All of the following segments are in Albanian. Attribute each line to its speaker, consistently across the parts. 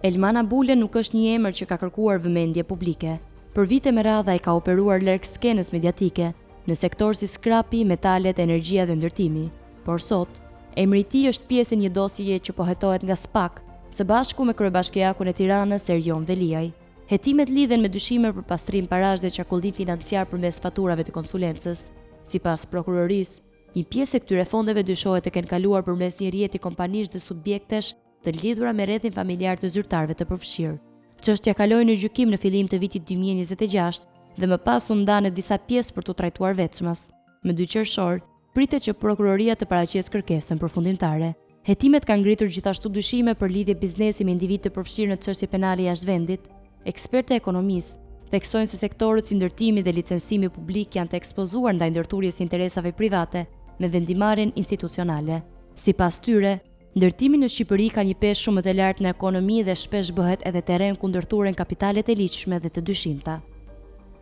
Speaker 1: Elmana Bule nuk është një emër që ka kërkuar vëmendje publike. Për vite me radhë ai ka operuar larg skenës mediatike në sektor si skrapi, metalet, energjia dhe ndërtimi. Por sot, emri i tij është pjesë e një dosjeje që po hetohet nga SPAK, së bashku me kryebashkiakun e Tiranës Erjon Veliaj. Hetimet lidhen me dyshime për pastrim parash dhe qarkullim financiar përmes faturave të konsulencës. Sipas prokurorisë, një pjesë e këtyre fondeve dyshohet të kenë kaluar përmes një rjeti kompanish dhe subjektesh të lidhura me rrethin familjar të zyrtarëve të përfshirë. Çështja kaloi në gjykim në fillim të vitit 2026 dhe më pas u nda në disa pjesë për të trajtuar veçmas. Më 2 qershor, pritet që prokuroria të paraqesë kërkesën përfundimtare. Hetimet kanë ngritur gjithashtu dyshime për lidhje biznesi me individ të përfshirë në çështje penale jashtë vendit. Ekspertë ekonomistë theksojnë se sektorët si ndërtimi dhe licencimi publik janë të ekspozuar ndaj ndërturjes interesave private me vendimarrjen institucionale. Sipas tyre, ndërtimi në Shqipëri ka një peshë shumë të lartë në ekonomi dhe shpesh bëhet edhe terren ku ndërturen kapitalet e ligjshme dhe të dyshimta.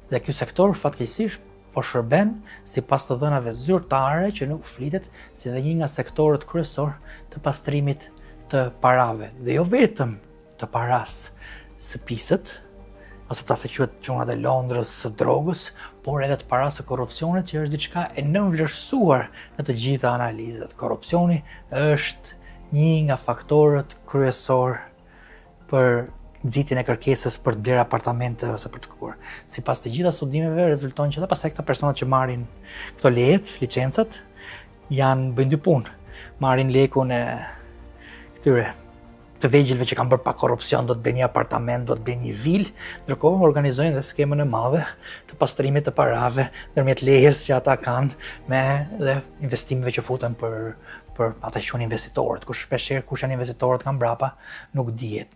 Speaker 2: Dhe ky sektor fatkeqësisht po shërben sipas të dhënave zyrtare që nuk flitet si dhe një nga sektorët kryesor të pastrimit të parave dhe jo vetëm të paras së pisët, ose ta se quhet çunat e Londrës së drogës, por edhe të paras së korrupsionit që është diçka e nënvlerësuar në të gjitha analizat. Korrupsioni është një nga faktorët kryesor për nxitjen e kërkesës për të blerë apartamente ose për të kërkuar. Sipas të gjitha studimeve rezulton që edhe pas këta personat që marrin këto lejet, licencat, bëjnë 2 punë. Marrin lekun e këtyre të vegjëlve që kanë bërë pa korrupsion, do të bëjnë një apartament, do të bëjnë një vilë, ndërkohë organizojnë dhe skemën e madhe të pastrimit të parave ndërmjet lejes që ata kanë me dhe investimeve që futen për ata që janë investitorët, kush shpeshherë kush janë investitorët kanë brapa nuk dihet.